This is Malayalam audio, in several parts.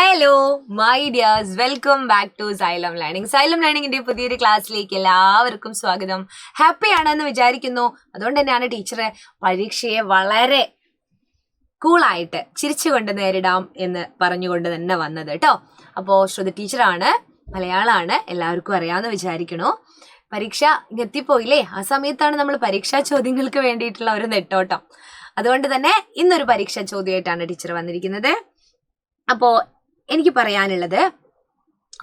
Hello my dears, welcome back to Xylem learning. Xylem ലേണിംഗിന്റെ പുതിയൊരു ക്ലാസ്സിലേക്ക് എല്ലാവർക്കും സ്വാഗതം. ഹാപ്പി ആണെന്ന് വിചാരിക്കുന്നു. അതുകൊണ്ട് തന്നെയാണ് ടീച്ചറെ പരീക്ഷയെ വളരെ കൂളായിട്ട് ചിരിച്ചുകൊണ്ട് നേരിടാം എന്ന് പറഞ്ഞുകൊണ്ട് തന്നെ വന്നത് കേട്ടോ. അപ്പോൾ ശ്രുതി ടീച്ചറാണ്, മലയാളമാണ്, എല്ലാവർക്കും അറിയാമെന്ന് വിചാരിക്കണു. പരീക്ഷ എത്തിപ്പോയില്ലേ, ആ സമയത്താണ് നമ്മൾ പരീക്ഷാ ചോദ്യങ്ങൾക്ക് വേണ്ടിയിട്ടുള്ള ഒരു നെട്ടോട്ടം. അതുകൊണ്ട് തന്നെ ഇന്നൊരു പരീക്ഷാ ചോദ്യമായിട്ടാണ് ടീച്ചർ വന്നിരിക്കുന്നത്. അപ്പോൾ എനിക്ക് പറയാനുള്ളത്,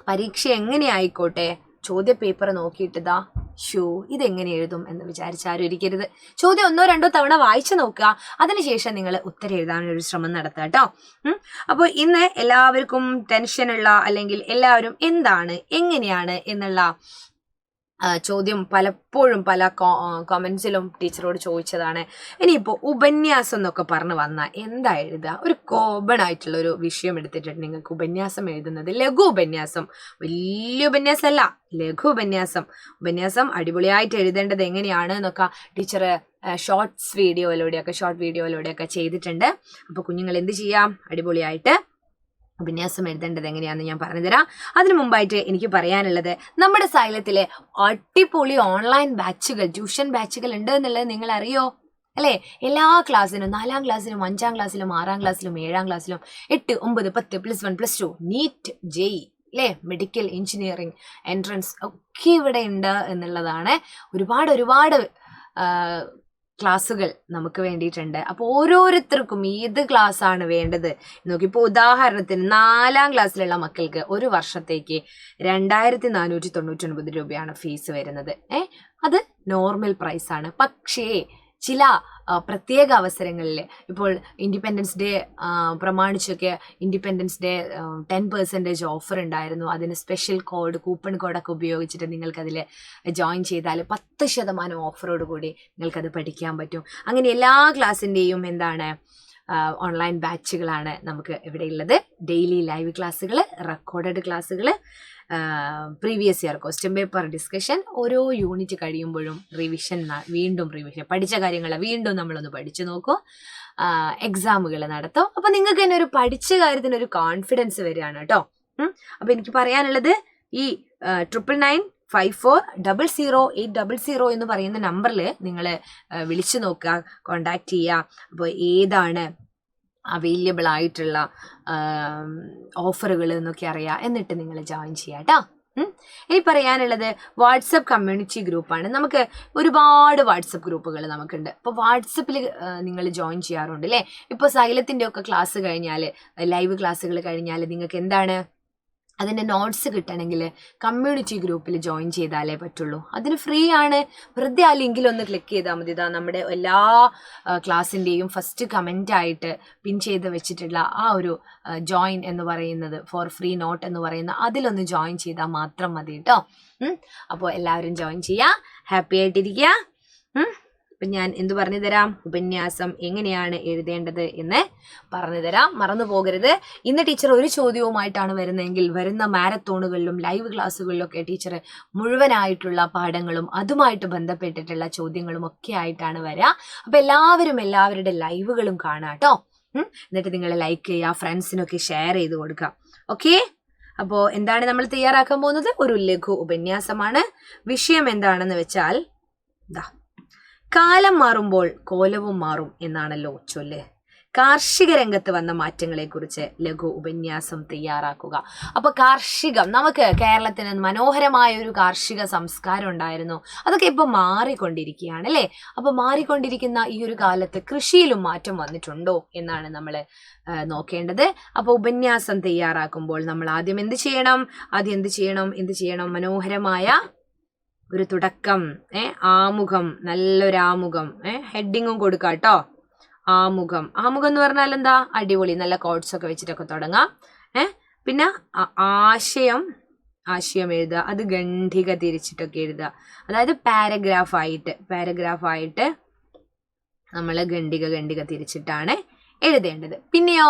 പരീക്ഷ എങ്ങനെയായിക്കോട്ടെ ചോദ്യ പേപ്പർ നോക്കിയിട്ടതാ ഇതെങ്ങനെ എഴുതും എന്ന് വിചാരിച്ചാരും ഇരിക്കരുത്. ചോദ്യം 1-2 തവണ വായിച്ചു നോക്കുക, അതിനുശേഷം നിങ്ങൾ ഉത്തരം എഴുതാനൊരു ശ്രമം നടത്തുക കേട്ടോ. അപ്പോൾ ഇന്ന് എല്ലാവർക്കും ടെൻഷനുള്ള, അല്ലെങ്കിൽ എല്ലാവരും എന്താണ് എങ്ങനെയാണ് എന്നുള്ള ചോദ്യം പലപ്പോഴും പല കോമൻസിലും ടീച്ചറോട് ചോദിച്ചതാണ്. ഇനിയിപ്പോൾ ഉപന്യാസം എന്നൊക്കെ പറഞ്ഞു വന്നാൽ എന്താ എഴുതുക? ഒരു കോമൺ ആയിട്ടുള്ള ഒരു വിഷയം എടുത്തിട്ടുണ്ട് നിങ്ങൾക്ക് ഉപന്യാസം എഴുതുന്നത്. ലഘു ഉപന്യാസം, വലിയ ഉപന്യാസമല്ല, ലഘു ഉപന്യാസം അടിപൊളിയായിട്ട് എഴുതേണ്ടത് എങ്ങനെയാണ് എന്നൊക്കെ ടീച്ചർ ഷോർട്ട് വീഡിയോയിലൂടെയൊക്കെ ചെയ്തിട്ടുണ്ട്. അപ്പോൾ കുഞ്ഞുങ്ങൾ എന്ത് ചെയ്യാം, അടിപൊളിയായിട്ട് ഉപന്യാസം എഴുതേണ്ടത് എങ്ങനെയാണെന്ന് ഞാൻ പറഞ്ഞുതരാം. അതിനു മുമ്പായിട്ട് എനിക്ക് പറയാനുള്ളത്, നമ്മുടെ സൈലത്തിലെ അടിപൊളി ഓൺലൈൻ ബാച്ചുകൾ, ട്യൂഷൻ ബാച്ചുകൾ ഉണ്ട് എന്നുള്ളത് നിങ്ങൾ അറിയോ അല്ലേ? എല്ലാ ക്ലാസ്സിനും, 4ാം ക്ലാസ്സിലും 5ാം ക്ലാസ്സിലും 6ാം ക്ലാസ്സിലും 7ാം ക്ലാസ്സിലും 8, 9, 10, +1, +2, നീറ്റ്, ജെഇ അല്ലേ, മെഡിക്കൽ, എഞ്ചിനീയറിംഗ്, എൻട്രൻസ് ഒക്കെ ഇവിടെ ഉണ്ട് എന്നുള്ളതാണ്. ഒരുപാട് ക്ലാസ്സുകൾ നമുക്ക് വേണ്ടിയിട്ടുണ്ട്. അപ്പോൾ ഓരോരുത്തർക്കും ഏത് ക്ലാസ് ആണ് വേണ്ടത് നോക്കി. ഇപ്പോൾ ഉദാഹരണത്തിന് 4ാം ക്ലാസ്സിലുള്ള മക്കൾക്ക് ഒരു വർഷത്തേക്ക് 2499 രൂപയാണ് ഫീസ് വരുന്നത്. അത് നോർമൽ പ്രൈസ് ആണ്. പക്ഷേ ചില പ്രത്യേക അവസരങ്ങളിൽ, ഇപ്പോൾ ഇൻഡിപെൻഡൻസ് ഡേ പ്രമാണിച്ചൊക്കെ ഇൻഡിപെൻഡൻസ് ഡേ 10% ഓഫർ ഉണ്ടായിരുന്നു. അതിന് സ്പെഷ്യൽ കൂപ്പൺ കോഡൊക്കെ ഉപയോഗിച്ചിട്ട് നിങ്ങൾക്കതിൽ ജോയിൻ ചെയ്താൽ 10% ഓഫറോട് കൂടി നിങ്ങൾക്കത് പഠിക്കാൻ പറ്റും. അങ്ങനെ എല്ലാ ക്ലാസ്സിൻ്റെയും ഓൺലൈൻ ബാച്ചുകളാണ് നമുക്ക് ഇവിടെ ഉള്ളത്. ഡെയിലി ലൈവ് ക്ലാസ്സുകൾ, റെക്കോർഡഡ് ക്ലാസ്സുകൾ, previous year question paper discussion, ഓരോ യൂണിറ്റ് കഴിയുമ്പോഴും റിവിഷൻ, പഠിച്ച കാര്യങ്ങൾ വീണ്ടും നമ്മളൊന്ന് പഠിച്ചു നോക്കും, എക്സാമുകൾ നടത്തും. അപ്പം നിങ്ങൾക്ക് തന്നെ ഒരു പഠിച്ച കാര്യത്തിനൊരു കോൺഫിഡൻസ് വരികയാണ് കേട്ടോ. അപ്പം എനിക്ക് പറയാനുള്ളത്, ഈ 9995400800 എന്ന് പറയുന്ന നമ്പറിൽ നിങ്ങൾ വിളിച്ചു നോക്കുക, കോണ്ടാക്ട് ചെയ്യുക. അപ്പോൾ ഏതാണ് അവൈലബിൾ ആയിട്ടുള്ള ഓഫറുകൾ എന്നൊക്കെ അറിയാം, എന്നിട്ട് നിങ്ങൾ ജോയിൻ ചെയ്യാം കേട്ടോ. ഇനി പറയാനുള്ളത്, വാട്സപ്പ് കമ്മ്യൂണിറ്റി ഗ്രൂപ്പാണ്. നമുക്ക് ഒരുപാട് വാട്സപ്പ് ഗ്രൂപ്പുകൾ നമുക്കുണ്ട്. അപ്പോൾ വാട്സപ്പിൽ നിങ്ങൾ ജോയിൻ ചെയ്യാറുണ്ട് അല്ലേ? ഇപ്പോൾ സൈലത്തിൻ്റെ ഒക്കെ ക്ലാസ് കഴിഞ്ഞാൽ, ലൈവ് ക്ലാസ്സുകൾ കഴിഞ്ഞാൽ നിങ്ങൾക്ക് എന്താണ്, അതിൻ്റെ നോട്ട്സ് കിട്ടണമെങ്കിൽ കമ്മ്യൂണിറ്റി ഗ്രൂപ്പിൽ ജോയിൻ ചെയ്താലേ പറ്റുള്ളൂ. അതിന് ഫ്രീ ആണ്. വെറുതെ ആ ലിങ്കിലൊന്ന് ക്ലിക്ക് ചെയ്താൽ മതി. ഇതാ നമ്മുടെ എല്ലാ ക്ലാസ്സിൻ്റെയും ഫസ്റ്റ് കമൻ്റായിട്ട് പിൻ ചെയ്ത് വെച്ചിട്ടുള്ള ആ ഒരു ജോയിൻ എന്ന് പറയുന്നത്, ഫോർ ഫ്രീ നോട്ട് എന്ന് പറയുന്ന അതിലൊന്ന് ജോയിൻ ചെയ്താൽ മാത്രം മതി കേട്ടോ. അപ്പോൾ എല്ലാവരും ജോയിൻ ചെയ്യുക, ഹാപ്പി ആയിട്ടിരിക്കുക. അപ്പം ഞാൻ എന്ത് പറഞ്ഞു തരാം, ഉപന്യാസം എങ്ങനെയാണ് എഴുതേണ്ടത് എന്ന് പറഞ്ഞു തരാം. മറന്നു പോകരുത്. ഇന്ന് ടീച്ചർ ഒരു ചോദ്യവുമായിട്ടാണ് വരുന്നതെങ്കിൽ, വരുന്ന മാരത്തോണുകളിലും ലൈവ് ക്ലാസ്സുകളിലൊക്കെ ടീച്ചർ മുഴുവനായിട്ടുള്ള പാഠങ്ങളും അതുമായിട്ട് ബന്ധപ്പെട്ടിട്ടുള്ള ചോദ്യങ്ങളും ഒക്കെ ആയിട്ടാണ് വരിക. അപ്പം എല്ലാവരും എല്ലാവരുടെ ലൈവുകളും കാണാം കേട്ടോ. എന്നിട്ട് നിങ്ങൾ ലൈക്ക് ചെയ്യുക, ഫ്രണ്ട്സിനൊക്കെ ഷെയർ ചെയ്ത് കൊടുക്കുക. ഓക്കെ, അപ്പോൾ എന്താണ് നമ്മൾ തയ്യാറാക്കാൻ പോകുന്നത്? ഒരു ലഘു ഉപന്യാസമാണ്. വിഷയം എന്താണെന്ന് വെച്ചാൽ, കാലം മാറുമ്പോൾ കോലവും മാറും എന്നാണല്ലോ ചൊല്ല്. കാർഷിക രംഗത്ത് വന്ന മാറ്റങ്ങളെക്കുറിച്ച് ലഘു ഉപന്യാസം തയ്യാറാക്കുക. അപ്പോൾ കാർഷികം, നമുക്ക് കേരളത്തിന് മനോഹരമായ ഒരു കാർഷിക സംസ്കാരം ഉണ്ടായിരുന്നു. അതൊക്കെ ഇപ്പോൾ മാറിക്കൊണ്ടിരിക്കുകയാണ് അല്ലേ? അപ്പോൾ മാറിക്കൊണ്ടിരിക്കുന്ന ഈ ഒരു കാലത്ത് കൃഷിയിലും മാറ്റം വന്നിട്ടുണ്ടോ എന്നാണ് നമ്മൾ നോക്കേണ്ടത്. അപ്പോൾ ഉപന്യാസം തയ്യാറാക്കുമ്പോൾ നമ്മൾ ആദ്യം എന്ത് ചെയ്യണം? മനോഹരമായ ഒരു തുടക്കം, ആമുഖം, നല്ലൊരു ആമുഖം, ഹെഡിങ്ങും കൊടുക്കാം കേട്ടോ. ആമുഖം എന്ന് പറഞ്ഞാൽ എന്താ, അടിപൊളി, നല്ല കോട്ട്സ് ഒക്കെ വെച്ചിട്ടൊക്കെ തുടങ്ങാം. പിന്നെ ആശയം എഴുതുക, അത് ഖണ്ഡിക തിരിച്ചിട്ടൊക്കെ എഴുതുക. അതായത് പാരഗ്രാഫായിട്ട് നമ്മൾ ഖണ്ഡിക തിരിച്ചിട്ടാണ് എഴുതേണ്ടത്. പിന്നെയോ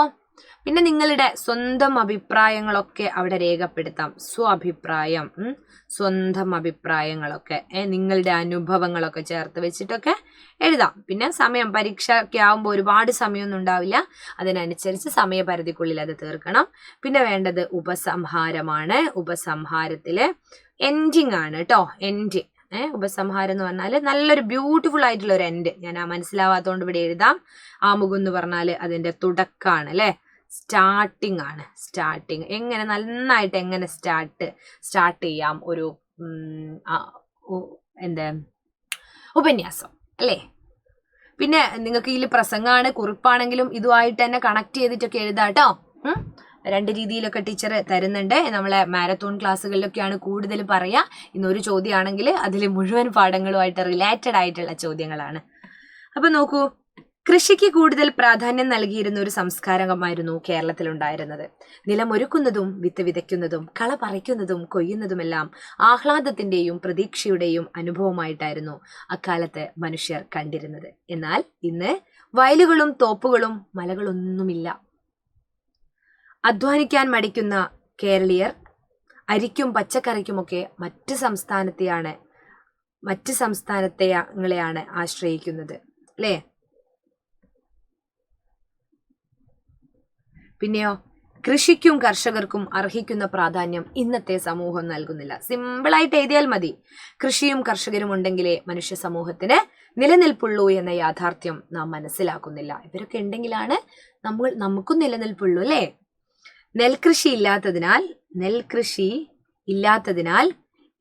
പിന്നെ നിങ്ങളുടെ സ്വന്തം അഭിപ്രായങ്ങളൊക്കെ അവിടെ രേഖപ്പെടുത്താം. സ്വഅഭിപ്രായം, സ്വന്തം അഭിപ്രായങ്ങളൊക്കെ നിങ്ങളുടെ അനുഭവങ്ങളൊക്കെ ചേർത്ത് വെച്ചിട്ടൊക്കെ എഴുതാം. പിന്നെ സമയം, പരീക്ഷയ്ക്ക് ആവുമ്പോൾ ഒരുപാട് സമയമൊന്നും ഉണ്ടാവില്ല, അതിനനുസരിച്ച് സമയപരിധിക്കുള്ളിൽ അത് തീർക്കണം. പിന്നെ വേണ്ടത് ഉപസംഹാരമാണ്. ഉപസംഹാരത്തില് എൻഡിങ് ആണ് കേട്ടോ. എൻഡ്, ഉപസംഹാരം എന്ന് പറഞ്ഞാൽ നല്ലൊരു ബ്യൂട്ടിഫുൾ ആയിട്ടുള്ള ഒരു എൻഡ്. ഞാൻ മനസ്സിലാവാത്തതുകൊണ്ട് ഇവിടെ എഴുതാം. ആമുഖം എന്ന് പറഞ്ഞാൽ അതിന്റെ തുടക്കമാണ് അല്ലെ, സ്റ്റാർട്ടിങ് ആണ്. സ്റ്റാർട്ടിങ് എങ്ങനെ നന്നായിട്ട് എങ്ങനെ സ്റ്റാർട്ട് ചെയ്യാം ഒരു ഉപന്യാസം അല്ലേ. പിന്നെ നിങ്ങൾക്ക് ഇതിൽ പ്രസംഗമാണ്, കുറിപ്പാണെങ്കിലും ഇതുമായിട്ട് തന്നെ കണക്ട് ചെയ്തിട്ടൊക്കെ എഴുതാട്ടോ. 2 രീതിയിലൊക്കെ ടീച്ചർ തരുന്നുണ്ട്. നമ്മളെ മാരത്തോൺ ക്ലാസ്സുകളിലൊക്കെയാണ് കൂടുതൽ പറയുക. ഇന്നൊരു ചോദ്യമാണെങ്കിൽ അതിൽ മുഴുവൻ പാഠങ്ങളുമായിട്ട് റിലേറ്റഡ് ആയിട്ടുള്ള ചോദ്യങ്ങളാണ്. അപ്പൊ നോക്കൂ, കൃഷിക്ക് കൂടുതൽ പ്രാധാന്യം നൽകിയിരുന്ന ഒരു സംസ്കാരമായിരുന്നു കേരളത്തിലുണ്ടായിരുന്നത്. നിലമൊരുക്കുന്നതും വിത്ത് വിതയ്ക്കുന്നതും കള പറിക്കുന്നതും കൊയ്യുന്നതുമെല്ലാം ആഹ്ലാദത്തിന്റെയും പ്രതീക്ഷയുടെയും അനുഭവമായിട്ടായിരുന്നു അക്കാലത്ത് മനുഷ്യർ കണ്ടിരുന്നത്. എന്നാൽ ഇന്ന് വയലുകളും തോപ്പുകളും മലകളൊന്നുമില്ല. അധ്വാനിക്കാൻ മടിക്കുന്ന കേരളീയർ അരിക്കും പച്ചക്കറിക്കുമൊക്കെ മറ്റ് സംസ്ഥാനത്തെയാണ് ആശ്രയിക്കുന്നത് അല്ലേ. പിന്നെയോ കൃഷിക്കും കർഷകർക്കും അർഹിക്കുന്ന പ്രാധാന്യം ഇന്നത്തെ സമൂഹം നൽകുന്നില്ല. സിമ്പിളായിട്ട് എഴുതിയാൽ മതി. കൃഷിയും കർഷകരും ഉണ്ടെങ്കിലേ മനുഷ്യ സമൂഹത്തിന് നിലനിൽപ്പുള്ളൂ എന്ന യാഥാർത്ഥ്യം നാം മനസ്സിലാക്കുന്നില്ല. ഇവരൊക്കെ ഉണ്ടെങ്കിലാണ് നമുക്കും നിലനിൽപ്പുള്ളൂ അല്ലേ. നെൽകൃഷി ഇല്ലാത്തതിനാൽ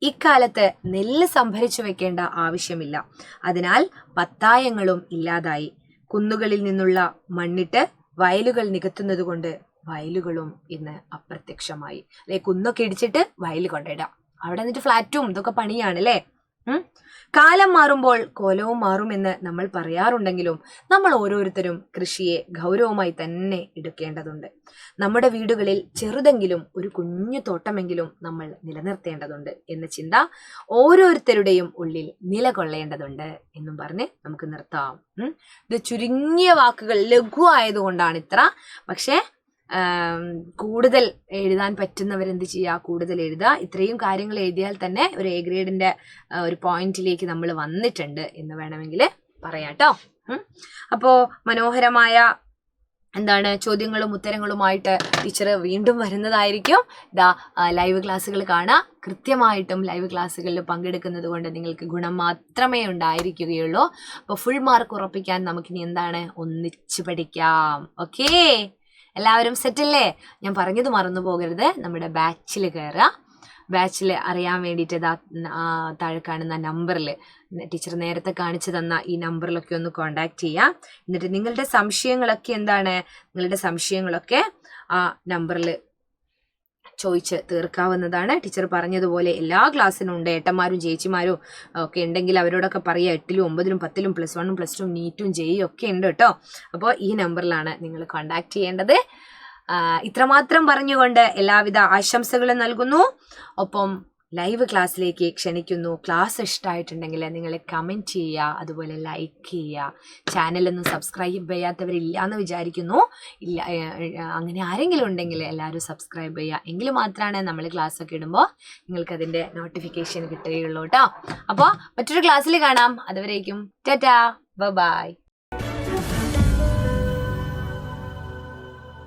ഇക്കാലത്ത് നെല്ല് സംഭരിച്ചു വെക്കേണ്ട ആവശ്യമില്ല. അതിനാൽ പത്തായങ്ങളും ഇല്ലാതായി. കുന്നുകളിൽ നിന്നുള്ള മണ്ണിട്ട് വയലുകൾ നികത്തുന്നത് കൊണ്ട് വയലുകളും ഇന്ന് അപ്രത്യക്ഷമായി. അല്ലെ, കുന്നൊക്കെ ഇടിച്ചിട്ട് വയൽ കൊണ്ടിടാം, അവിടെ നിന്നിട്ട് ഫ്ലാറ്റും ഇതൊക്കെ പണിയാണ് അല്ലേ. കാലം മാറുമ്പോൾ കോലവും മാറുമെന്ന് നമ്മൾ പറയാറുണ്ടെങ്കിലും നമ്മൾ ഓരോരുത്തരും കൃഷിയെ ഗൗരവമായി തന്നെ എടുക്കേണ്ടതുണ്ട്. നമ്മുടെ വീടുകളിൽ ചെറുതെങ്കിലും ഒരു കുഞ്ഞു തോട്ടമെങ്കിലും നമ്മൾ നിലനിർത്തേണ്ടതുണ്ട് എന്ന ചിന്ത ഓരോരുത്തരുടെയും ഉള്ളിൽ നിലകൊള്ളേണ്ടതുണ്ട് എന്നും പറഞ്ഞ് നമുക്ക് നിർത്താം. ഇത് ചുരുങ്ങിയ വാക്കുകൾ, ലഘു ആയതുകൊണ്ടാണ് ഇത്ര. പക്ഷേ കൂടുതൽ എഴുതാൻ പറ്റുന്നവരെന്ത് ചെയ്യുക, കൂടുതൽ എഴുതുക. ഇത്രയും കാര്യങ്ങൾ എഴുതിയാൽ തന്നെ ഒരു എ ഗ്രേഡിന്റെ ഒരു പോയിന്റിലേക്ക് നമ്മൾ വന്നിട്ടുണ്ട് എന്ന് വേണമെങ്കിൽ പറയാം കേട്ടോ. അപ്പോ മനോഹരമായ ചോദ്യങ്ങളും ഉത്തരങ്ങളുമായിട്ട് ടീച്ചർ വീണ്ടും വരുന്നതായിരിക്കും. ലൈവ് ക്ലാസ്സുകൾ കാണാം. കൃത്യമായിട്ടും ലൈവ് ക്ലാസ്സുകളിൽ പങ്കെടുക്കുന്നത് കൊണ്ട് നിങ്ങൾക്ക് ഗുണം മാത്രമേ ഉണ്ടായിരിക്കുകയുള്ളൂ. അപ്പോൾ ഫുൾ മാർക്ക് ഉറപ്പിക്കാൻ നമുക്കിനി ഒന്നിച്ച് പഠിക്കാം. ഓക്കേ, എല്ലാവരും സെറ്റല്ലേ? ഞാൻ പറഞ്ഞത് മറന്നു പോകരുത്. നമ്മുടെ ബാച്ചിൽ കയറുക. ബാച്ചിൽ അറിയാൻ വേണ്ടിയിട്ട് താഴെ കാണുന്ന നമ്പറിൽ, ടീച്ചർ നേരത്തെ കാണിച്ചു തന്ന ഈ നമ്പറിലൊക്കെ ഒന്ന് കോണ്ടാക്ട് ചെയ്യാം. എന്നിട്ട് നിങ്ങളുടെ സംശയങ്ങളൊക്കെ ആ നമ്പറിൽ ചോദിച്ച് തീർക്കാവുന്നതാണ്. ടീച്ചർ പറഞ്ഞതുപോലെ എല്ലാ ക്ലാസ്സിനും ഉണ്ട്. ഏട്ടന്മാരും ചേച്ചിമാരും ഒക്കെ ഉണ്ടെങ്കിൽ അവരോടൊക്കെ പറയുക. 8ലും 9ലും 10ലും +1 +2 നീറ്റും ജെയും ഒക്കെ ഉണ്ട് കേട്ടോ. അപ്പോൾ ഈ നമ്പറിലാണ് നിങ്ങൾ കോണ്ടാക്ട് ചെയ്യേണ്ടത്. ഇത്രമാത്രം പറഞ്ഞുകൊണ്ട് എല്ലാവിധ ആശംസകളും നൽകുന്നു. ഒപ്പം ലൈവ് ക്ലാസ്സിലേക്ക് ക്ഷണിക്കുന്നു. ക്ലാസ് ഇഷ്ടമായിട്ടുണ്ടെങ്കിൽ നിങ്ങൾ കമൻറ്റ് ചെയ്യുക, അതുപോലെ ലൈക്ക് ചെയ്യുക. ചാനലൊന്നും സബ്സ്ക്രൈബ് ചെയ്യാത്തവരില്ല എന്ന് വിചാരിക്കുന്നു. ഇല്ല, അങ്ങനെ ആരെങ്കിലും ഉണ്ടെങ്കിൽ എല്ലാവരും സബ്സ്ക്രൈബ് ചെയ്യുക. എങ്കിൽ മാത്രമാണ് നമ്മൾ ക്ലാസ്സൊക്കെ ഇടുമ്പോൾ നിങ്ങൾക്കതിൻ്റെ നോട്ടിഫിക്കേഷൻ കിട്ടുകയുള്ളൂ കേട്ടോ. അപ്പോൾ മറ്റൊരു ക്ലാസ്സിൽ കാണാം. അതുവരേക്കും ടാറ്റാ, ബൈ.